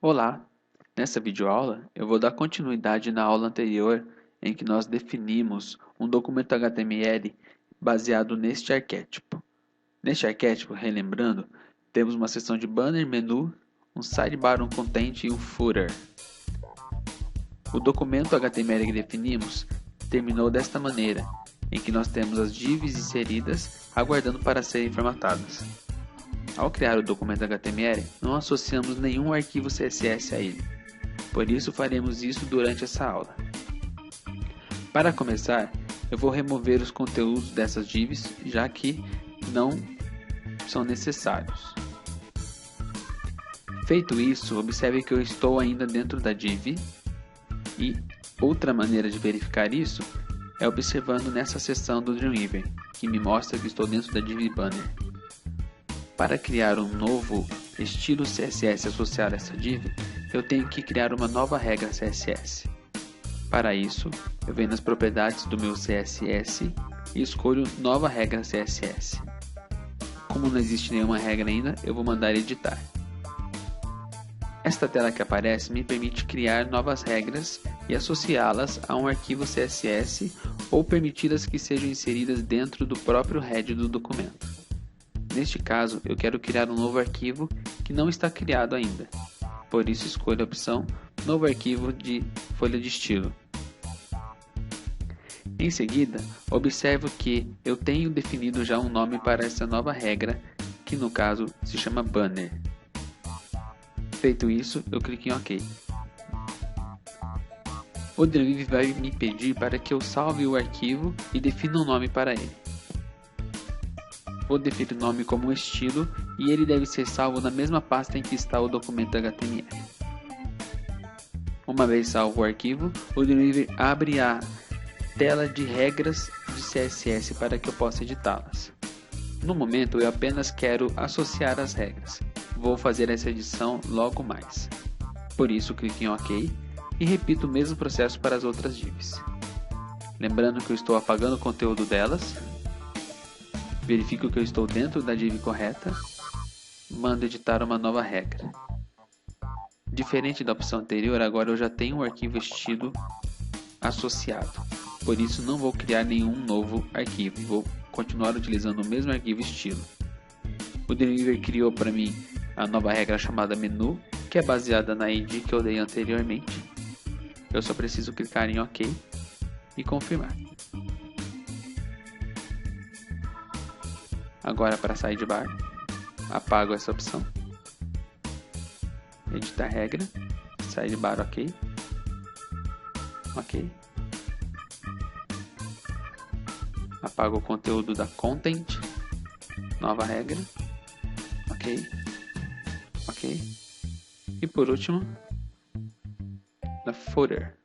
Olá! Nessa videoaula, eu vou dar continuidade na aula anterior em que nós definimos um documento HTML baseado neste arquétipo. Neste arquétipo, relembrando, temos uma seção de banner, menu, um sidebar, um content e um footer. O documento HTML que definimos terminou desta maneira, em que nós temos as divs inseridas aguardando para serem formatadas. Ao criar o documento HTML, não associamos nenhum arquivo CSS a ele. Por isso faremos isso durante essa aula. Para começar, eu vou remover os conteúdos dessas divs, já que não são necessários. Feito isso, observe que eu estou ainda dentro da div, e outra maneira de verificar isso é observando nessa seção do Dreamweaver, que me mostra que estou dentro da div banner. Para criar um novo estilo CSS associado a essa div, eu tenho que criar uma nova regra CSS. Para isso, eu venho nas propriedades do meu CSS e escolho nova regra CSS. Como não existe nenhuma regra ainda, eu vou mandar editar. Esta tela que aparece me permite criar novas regras e associá-las a um arquivo CSS ou permiti-las que sejam inseridas dentro do próprio head do documento. Neste caso, eu quero criar um novo arquivo que não está criado ainda. Por isso, escolho a opção Novo arquivo de folha de estilo. Em seguida, observo que eu tenho definido já um nome para essa nova regra, que no caso se chama Banner. Feito isso, eu clico em OK. O Dreamweaver vai me pedir para que eu salve o arquivo e defina um nome para ele. Vou definir o nome como estilo e ele deve ser salvo na mesma pasta em que está o documento HTML. Uma vez salvo o arquivo, o Dreamweaver abre a tela de regras de CSS para que eu possa editá-las. No momento, eu apenas quero associar as regras. Vou fazer essa edição logo mais. Por isso, clique em OK e repito o mesmo processo para as outras divs. Lembrando que eu estou apagando o conteúdo delas. Verifico que eu estou dentro da div correta, mando editar uma nova regra. Diferente da opção anterior, agora eu já tenho um arquivo estilo associado, por isso não vou criar nenhum novo arquivo, vou continuar utilizando o mesmo arquivo estilo. O Dreamweaver criou para mim a nova regra chamada menu, que é baseada na ID que eu dei anteriormente. Eu só preciso clicar em OK e confirmar. Agora para sidebar, apago essa opção, editar regra, sidebar OK, OK, apago o conteúdo da content, nova regra, OK, OK, e por último, da footer.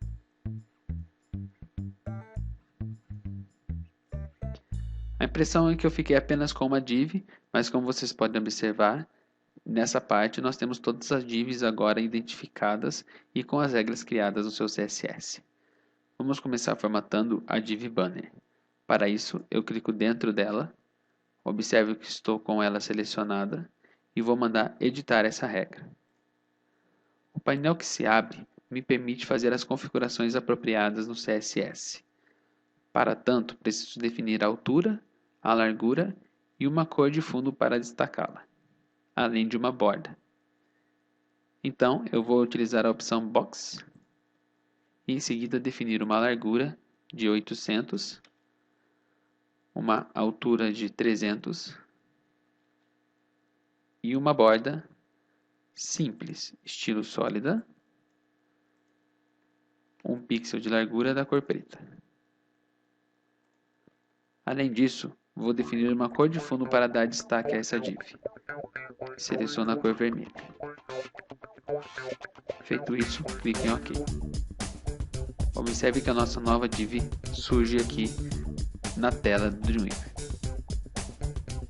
A impressão é que eu fiquei apenas com uma div, mas como vocês podem observar, nessa parte nós temos todas as divs agora identificadas e com as regras criadas no seu CSS. Vamos começar formatando a div banner. Para isso, eu clico dentro dela, observo que estou com ela selecionada e vou mandar editar essa regra. O painel que se abre me permite fazer as configurações apropriadas no CSS. Para tanto, preciso definir a altura, a largura e uma cor de fundo para destacá-la, além de uma borda. Então, eu vou utilizar a opção Box e em seguida definir uma largura de 800, uma altura de 300 e uma borda simples, estilo sólida, 1 pixel de largura da cor preta. Além disso, vou definir uma cor de fundo para dar destaque a essa div. Seleciono a cor vermelha. Feito isso, clique em OK. Observe que a nossa nova div surge aqui na tela do Dreamweaver.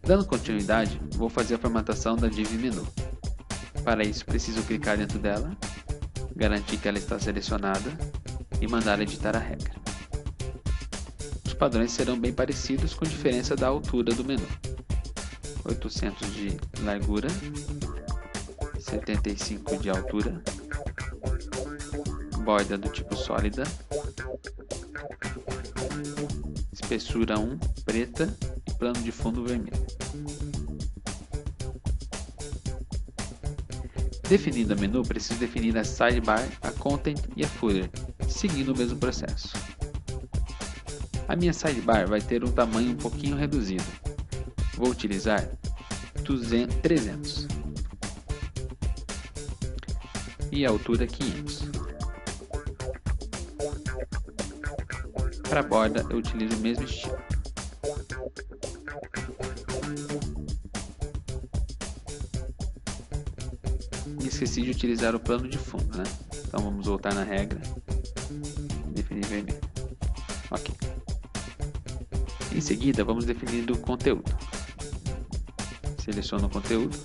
Dando continuidade, vou fazer a formatação da div menu. Para isso, preciso clicar dentro dela, garantir que ela está selecionada e mandar editar a regra. Os padrões serão bem parecidos, com diferença da altura do menu. 800 de largura, 75 de altura borda do tipo sólida, espessura 1, preta e plano de fundo vermelho. Definindo a menu, preciso definir a sidebar, a content e a footer, seguindo o mesmo processo. A minha sidebar vai ter um tamanho um pouquinho reduzido. Vou utilizar 300 e a altura 500. Para a borda eu utilizo o mesmo estilo. Me esqueci de utilizar o plano de fundo, né? Então vamos voltar na regra, definir vermelho. Ok. Em seguida vamos definir o conteúdo. Seleciono o conteúdo.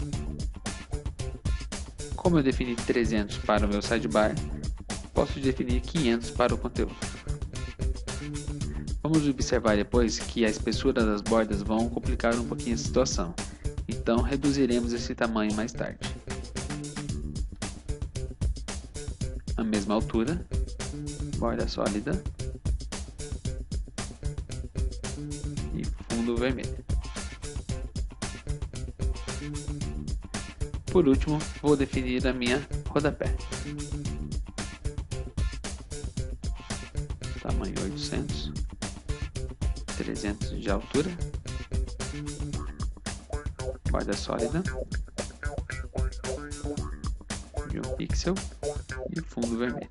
Como eu defini 300 para o meu sidebar, posso definir 500 para o conteúdo. Vamos observar depois que a espessura das bordas vão complicar um pouquinho a situação, então reduziremos esse tamanho mais tarde. A mesma altura, borda sólida e fundo vermelho. Por último, vou definir a minha rodapé. Tamanho 800, 300 de altura, borda sólida, de 1 pixel e fundo vermelho.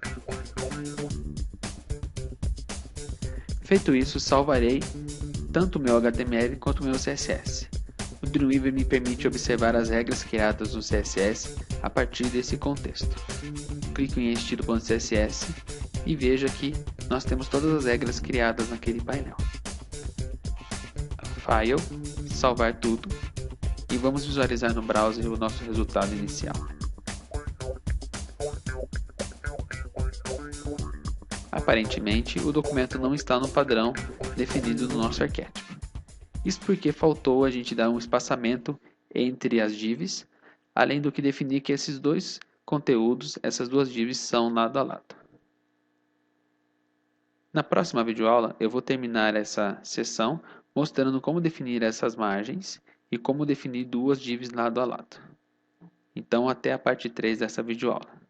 Feito isso, salvarei tanto o meu HTML quanto o meu CSS. O Dreamweaver me permite observar as regras criadas no CSS a partir desse contexto. Clico em estilo.css e veja que nós temos todas as regras criadas naquele painel. File, salvar tudo e vamos visualizar no browser o nosso resultado inicial. Aparentemente, o documento não está no padrão definido no nosso arquétipo. Isso porque faltou a gente dar um espaçamento entre as divs, além do que definir que esses dois conteúdos, essas duas divs são lado a lado. Na próxima videoaula eu vou terminar essa sessão mostrando como definir essas margens e como definir duas divs lado a lado. Então até a parte 3 dessa videoaula.